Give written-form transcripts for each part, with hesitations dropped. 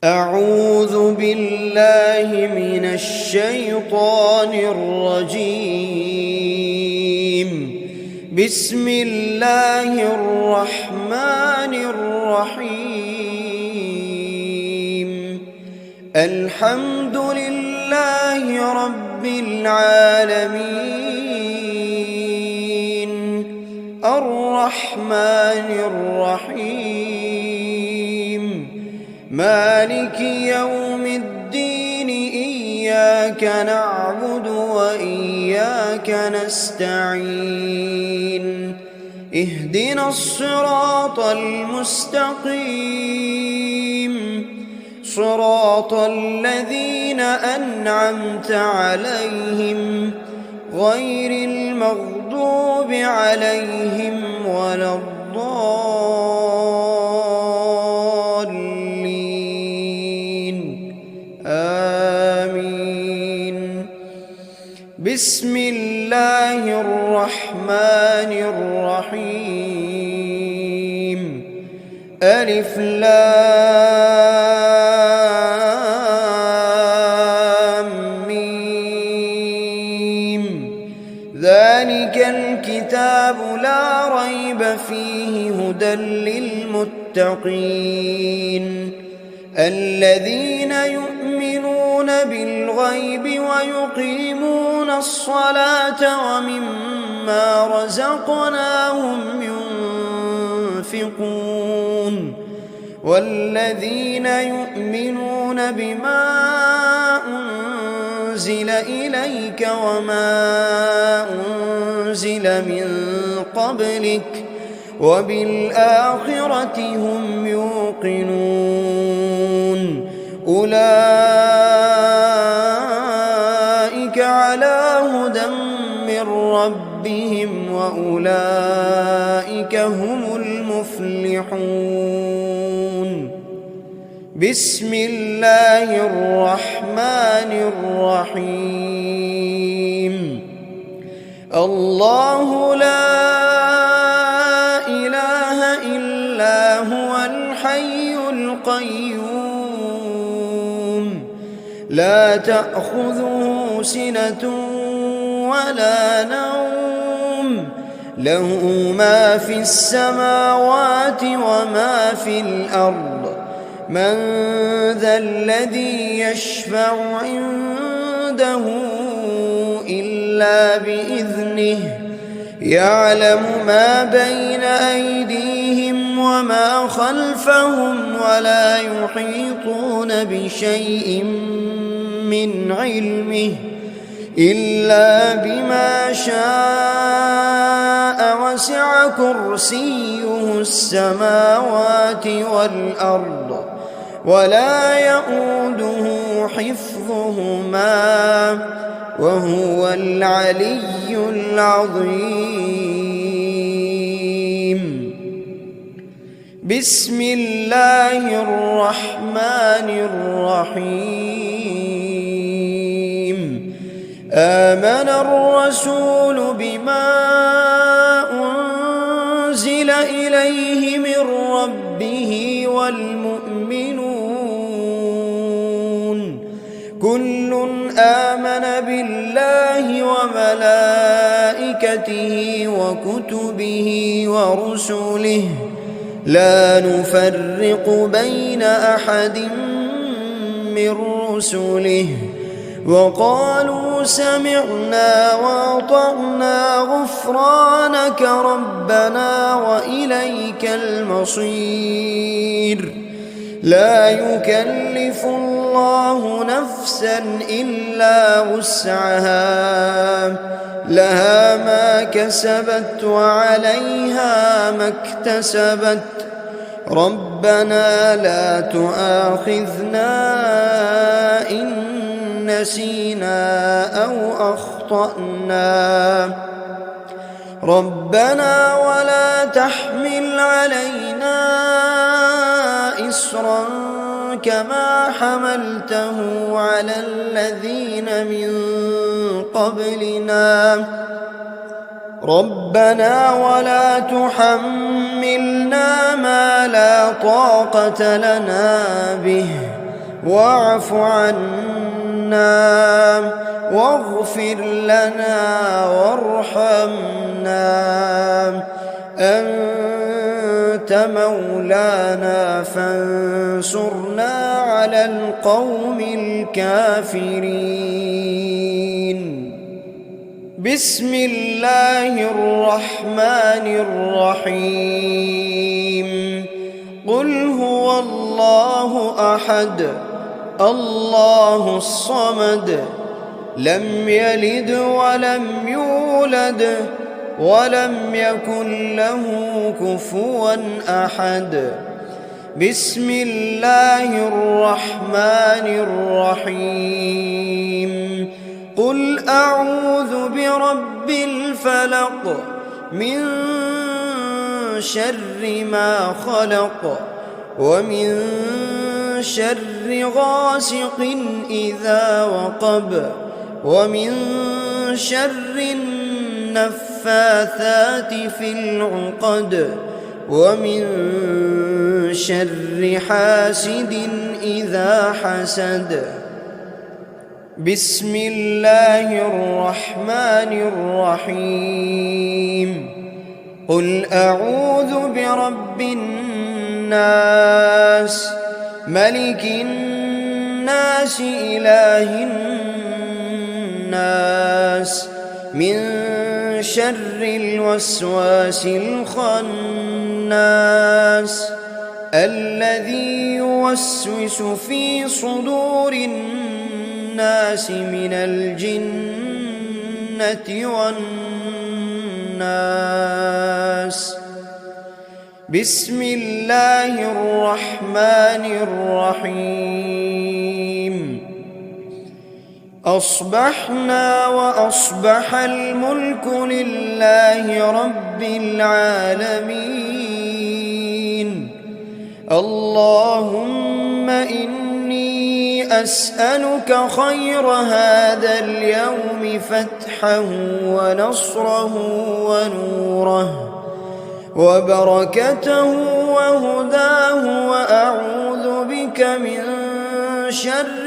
أعوذ بالله من الشيطان الرجيم. بسم الله الرحمن الرحيم. الحمد لله رب العالمين، الرحمن الرحيم، مالك يوم الدين. إياك نعبد وإياك نستعين. اهدنا الصراط المستقيم، صراط الذين أنعمت عليهم غير المغضوب عليهم ولا الضالين. آمين. بسم الله الرحمن الرحيم. ألف لام ميم. ذلك الكتاب لا ريب فيه هدى للمتقين، الذين يؤمنون بالغيب ويقيمون الصلاة ومما رزقناهم ينفقون، والذين يؤمنون بما أنزل إليك وما أنزل من قبلك وبالآخرة هم يوقنون. أولئك على هدى من ربهم وأولئك هم المفلحون. بسم الله الرحمن الرحيم. الله لا إله إلا هو الحي القيوم، لا تأخذه سنة ولا نوم، له ما في السماوات وما في الأرض. من ذا الذي يشفع عنده إلا بإذنه، يعلم ما بين أيديهم وما خلفهم ولا يحيطون بشيء من علمه إلا بما شاء، وسع كرسيه السماوات والأرض ولا يئوده حفظهما وهو العلي العظيم. بسم الله الرحمن الرحيم. آمن الرسول بما أنزل إليه من ربه والمؤمنون، كل آمن بالله وملائكته وكتبه ورسله، لا نفرق بين أحد من رسله، وقالوا سمعنا وأطعنا غفرانك ربنا وإليك المصير. لا يكلف الله نفسا إلا وسعها، لها ما كسبت وعليها ما اكتسبت. ربنا لا تؤاخذنا إن نسينا أو أخطأنا، ربنا ولا تحمل علينا إصرا كما حملته على الذين من قبلنا، ربنا ولا تحملنا ما لا طاقة لنا به واعف عنا واغفر لنا وارحمنا أنت مولانا فانصرنا على القوم الكافرين. بسم الله الرحمن الرحيم. قل هو الله أحد الله الصمد لم يلد ولم يولد ولم يكن له كفوا أحد. بسم الله الرحمن الرحيم. قل أعوذ برب الفلق من شر ما خلق ومن شر غاسق إذا وقب ومن شر النفاثات في العقد ومن شر حاسد إذا حسد. بسم الله الرحمن الرحيم. قل أعوذ برب الناس ملك الناس إله الناس من شر الوسواس الخناس الذي يوسوس في صدور الناس من الجنة والناس. بسم الله الرحمن الرحيم. أصبحنا وأصبح الملك لله رب العالمين. اللهم إني أسألك خير هذا اليوم فتحه ونصره ونوره وبركته وهداه وأعوذ بك من شر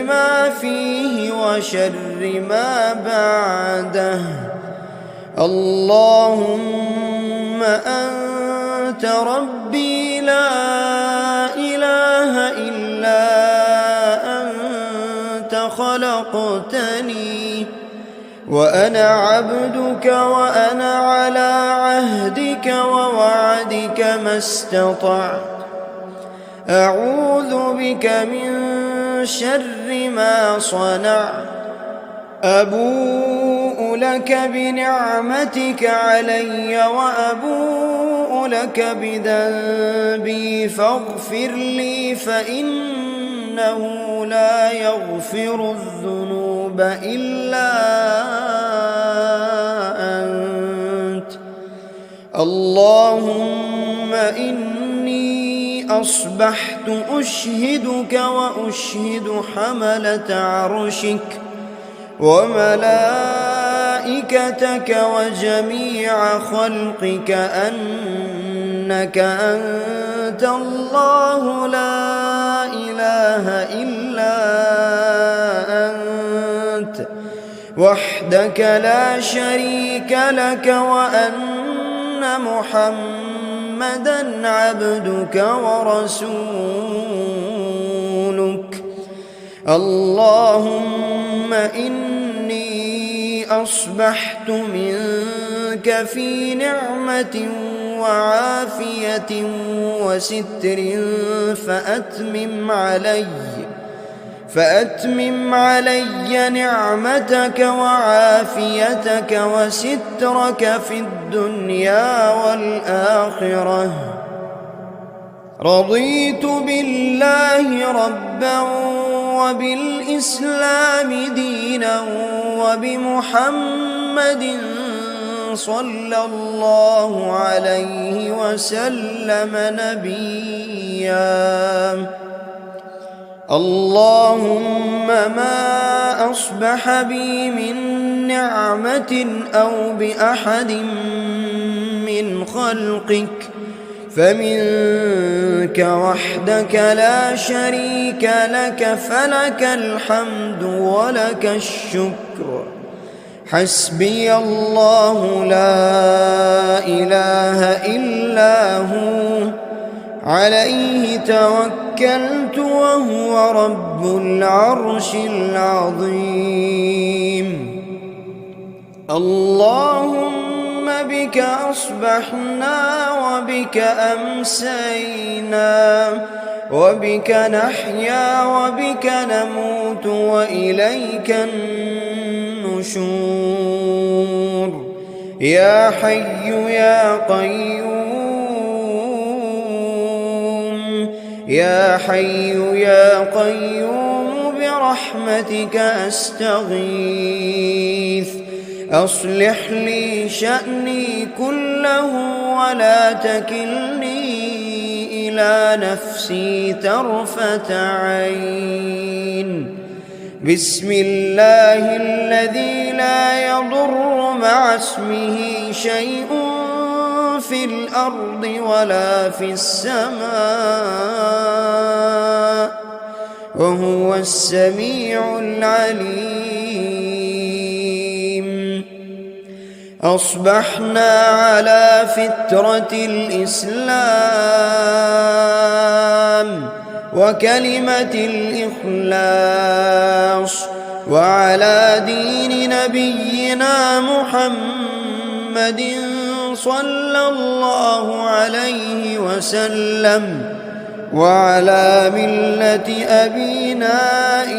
ما فيه وشر ما بعده. اللهم أنت ربي لا إله إلا أنت خلقتني وأنا عبدك وأنا على عهدك ووعدك ما استطعت. أعوذ بك من شر ما صنعت. أبوء لك بنعمتك علي وأبوء لك بذنبي فاغفر لي فإنه لا يغفر الذنوب إلا أنت. اللهم إني أصبحت أشهدك وأشهد حملة عرشك وملائكتك وجميع خلقك أنك أنت الله لا إله إلا أنت وحدك لا شريك لك وأن محمدًا عبدك ورسولك. اللهم إني أصبحت منك في نعمة وعافية وستر فأتمم علي نعمتك وعافيتك وسترك في الدنيا والآخرة. رضيت بالله ربا وبالإسلام دينا وبمحمد صلى الله عليه وسلم نبيا. اللهم ما أصبح بي من نعمة أو بأحد من خلقك فمنك وحدك لا شريك لك فلك الحمد ولك الشكر. حسبي الله لا إله إلا هو عليه توكلت وهو رب العرش العظيم. اللهم بك أصبحنا وبك أمسينا وبك نحيا وبك نموت وإليك النشور. يا حي يا قيوم يا حي يا قيوم برحمتك أستغيث. أصلح لي شأني كله ولا تكلني إلى نفسي طرفة عين. بسم الله الذي لا يضر مع اسمه شيء في الأرض ولا في السماء وهو السميع العليم. أصبحنا على فطرة الإسلام وكلمة الإخلاص وعلى دين نبينا محمد صلى الله عليه وسلم وعلى ملة أبينا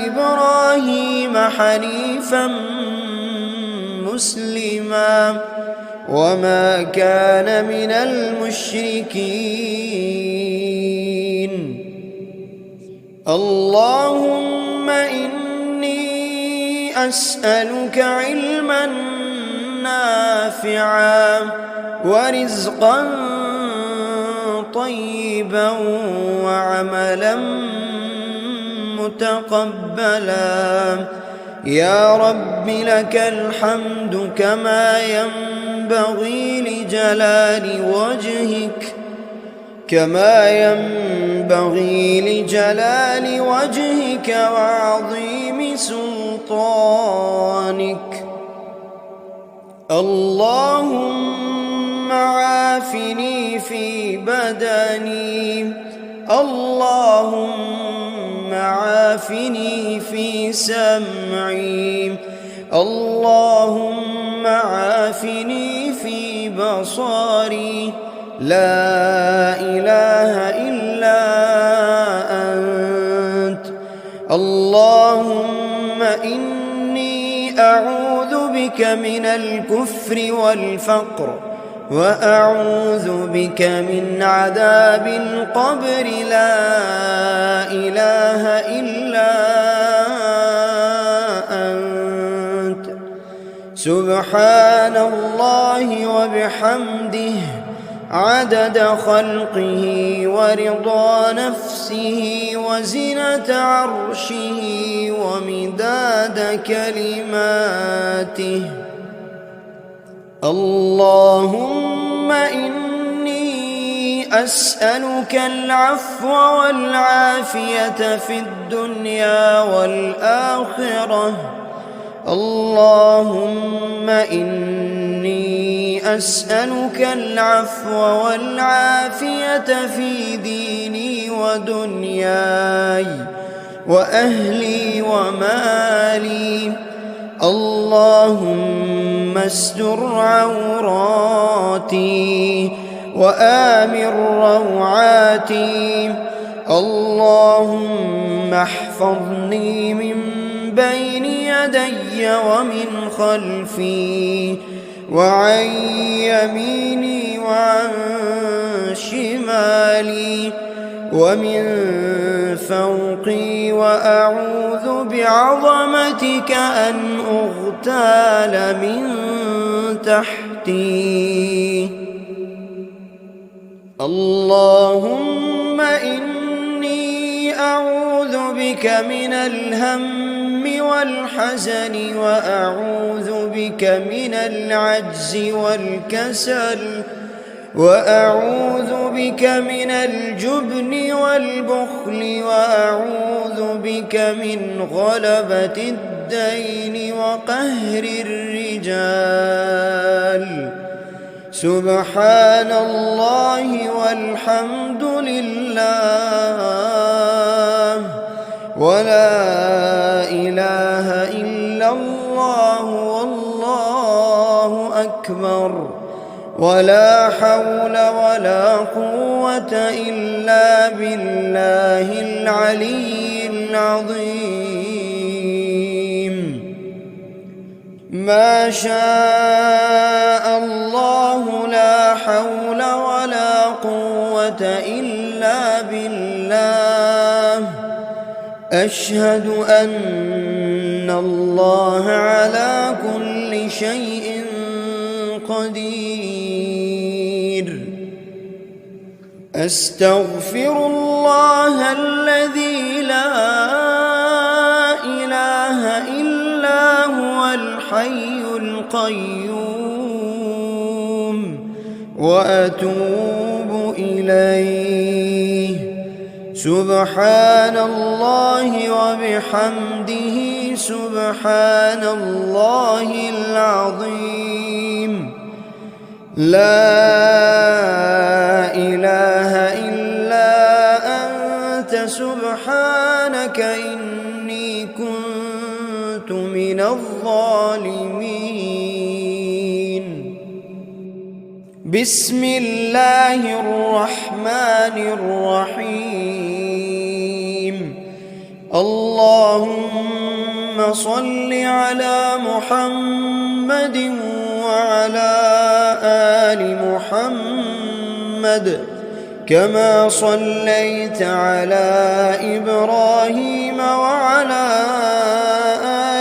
إبراهيم حنيفا مسلما وما كان من المشركين. اللهم إني أسألك علما نافعا ورزقا طيبا وعملا متقبلا. يا رب لك الحمد كما ينبغي لجلال وجهك وعظيم سلطانك. اللهم عافني في بدني اللهم عافني في سمعي اللهم عافني في بصري. لا إله إلا أنت. اللهم إني أعوذ بك من الكفر والفقر وأعوذ بك من عذاب القبر. لا إله إلا أنت. سبحان الله وبحمده عدد خلقه ورضا نفسه وزنة عرشه ومداد كلماته. اللهم إني أسألك العفو والعافية في الدنيا والآخرة. اللهم إني أسألك العفو والعافية في ديني ودنياي وأهلي ومالي. اللهم استر عوراتي وآمن روعاتي. اللهم احفظني من بين يدي ومن خلفي وعن يميني وعن شمالي ومن فوقي وأعوذ بعظمتك أن أغتال من تحتي. اللهم إني أعوذ بك من الهم والحزن وأعوذ بك من العجز والكسل وأعوذ بك من الجبن والبخل وأعوذ بك من غلبة الدين وقهر الرجال. سبحان الله والحمد لله ولا إله إلا الله والله أكبر ولا حول ولا قوة إلا بالله العلي العظيم. ما شاء الله لا حول ولا قوة إلا بالله. أشهد أن الله على كل شيء قدير. أستغفر الله الذي لا إله إلا هو الحي القيوم وأتوب إليه. سبحان الله وبحمده سبحان الله العظيم. لا إله إلا أنت سبحانك إني كنت من الظالمين. بسم الله الرحمن الرحيم. اللهم صل على محمد وعلى آل محمد كما صليت على إبراهيم وعلى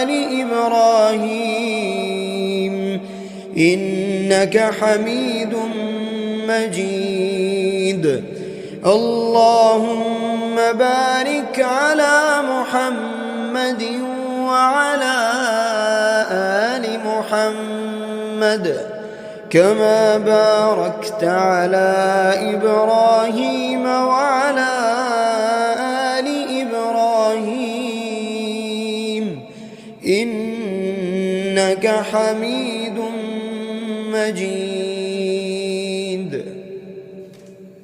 آل إبراهيم إنك حميد مجيد. اللهم بارك على محمد وعلى آل محمد كما باركت على إبراهيم وعلى آل إبراهيم إنك حميد مجيد.